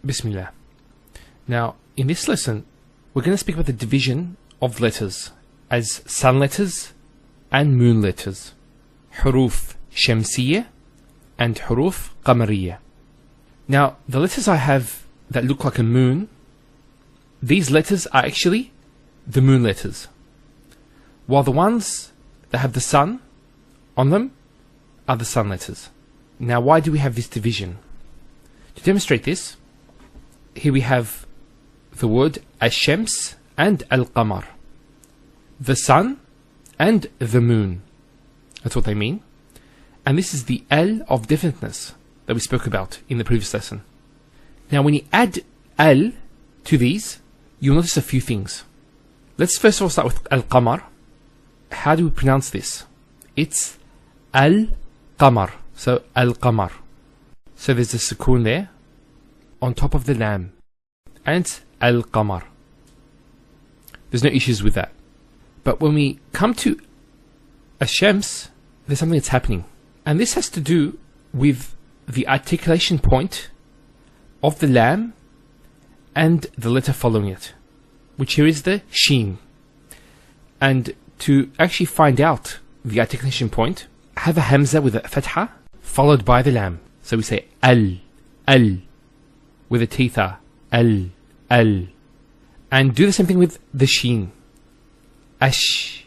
Bismillah. Now, in this lesson, we're going to speak about the division of letters as sun letters and moon letters. Huruf Shamsiyya and Huruf Qamariyya. Now, the letters I have that look like a moon, these letters are actually the moon letters, while the ones that have the sun on them are the sun letters. Now, why do we have this division? To demonstrate this, here we have the word Ash-Shams and Al-Qamar, the sun and the moon. That's what they mean. And this is the Al of definiteness that we spoke about in the previous lesson. Now, when you add Al to these, you'll notice a few things. Let's first of all start with Al-Qamar. How do we pronounce this? It's Al-Qamar. So Al-Qamar. So there's a sukoon there on top of the lam, and it's Al-Qamar. There's no issues with that. But when we come to Ash-Shams, there's something that's happening. And this has to do with the articulation point of the lam and the letter following it, which here is the sheen. And to actually find out the articulation point, have a hamza with a fatha followed by the lam. So we say al, with a teeth al. And do the same thing with the sheen. Ash.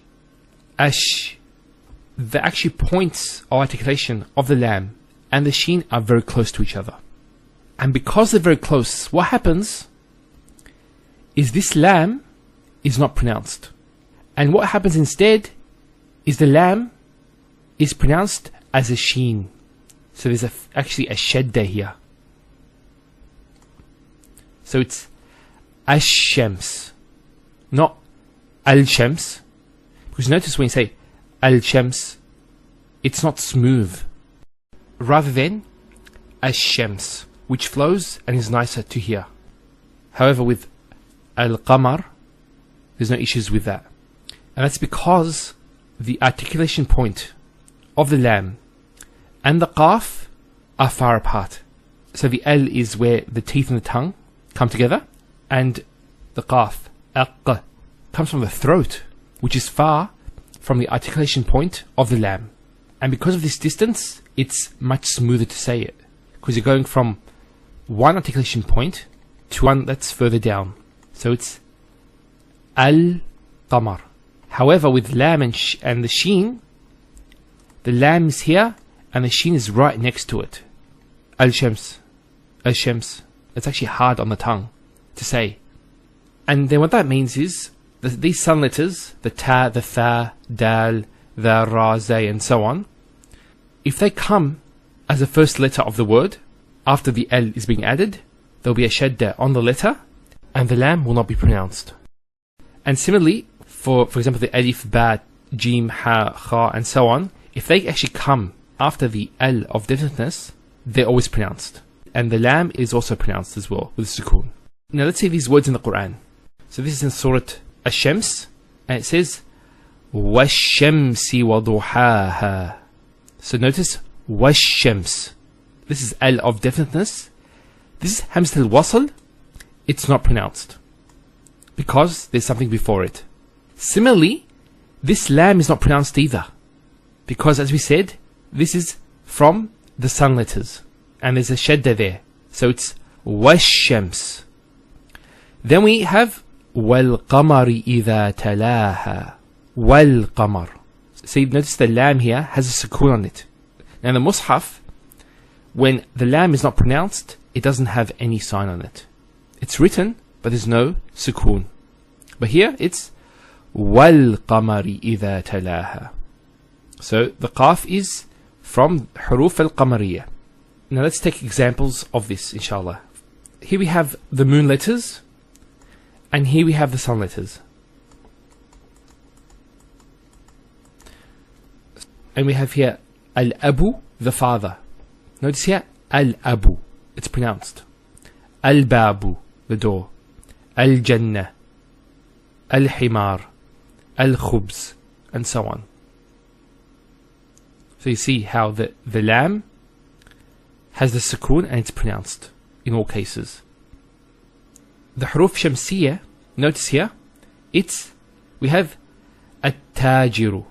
The actual points of articulation of the lam and the sheen are very close to each other. And because they're very close, what happens is this lam is not pronounced. And what happens instead is the lam is pronounced as a sheen. So there's actually a shadda here. So it's Ash-Shams, not Al-Shams. Because notice when you say Al-Shams, it's not smooth. Rather than Ash-Shams, which flows and is nicer to hear. However, with Al-Qamar, there's no issues with that. And that's because the articulation point of the lam and the qaf are far apart. So the L is where the teeth and the tongue come together, and the qaf, aq, comes from the throat, which is far from the articulation point of the lam. And because of this distance, it's much smoother to say it, because you're going from one articulation point to one that's further down. So it's Al-Qamar. However, with lam and the sheen, the lam is here and the sheen is right next to it. Al-Shams. Al-Shams. It's actually hard on the tongue to say. And then what that means is that these sun letters, the ta, the tha, dal, the ra, zay, and so on, if they come as a first letter of the word, after the L is being added, there'll be a shadda on the letter, and the lam will not be pronounced. And similarly, for example, the alif, ba, jim, ha, kha, and so on, if they actually come after the L of definiteness, they're always pronounced. And the lam is also pronounced as well, with sukoon. Now let's see these words in the Qur'an. So this is in Surah Ash-Shams, and it says, وَالشَّمْسِ وَضُحَاهَا. So notice, وَالشَّمْس. This is L of definiteness. This is Hamzat al-Wasl. It's not pronounced, because there's something before it. Similarly, this lam is not pronounced either, because as we said, this is from the sun letters, and there's a shadda there. So it's wash-shams. Then we have wal-qamari idha talaha. Wal-qamar. See, notice the lam here has a sukoon on it. Now in the Mus'haf, when the lam is not pronounced, it doesn't have any sign on it. It's written, but there's no sukoon. But here it's wal-qamari idha talaha. So the qaf is from huruf al-qamariyya. Now let's take examples of this, inshallah. Here we have the moon letters, and here we have the sun letters. And we have here al-abu, the father. Notice here, al-abu, it's pronounced. Al-babu, the door. Al-jannah, al-himar, al-khubz, and so on. So you see how the lam has the sukoon and it's pronounced in all cases. the huruf shamsiyya, notice here, we have at-tajiru.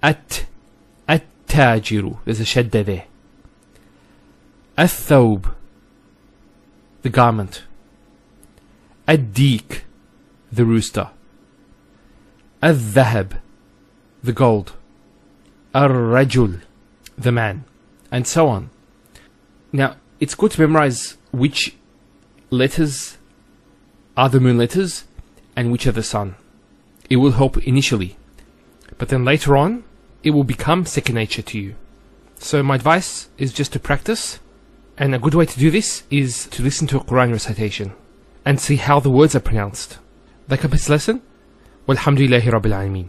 At-tajiru. There's a shadda there. Al-thawb, the garment. Ad-deek, the rooster. Al-dhahab, the gold. Al-rajul, the man. And so on. Now, it's good to memorize which letters are the moon letters and which are the sun. It will help initially, but then later on it will become second nature to you. So my advice is just to practice, and a good way to do this is to listen to a Qur'an recitation and see how the words are pronounced. That completes the lesson. Walhamdulillahi Rabbil Alameen.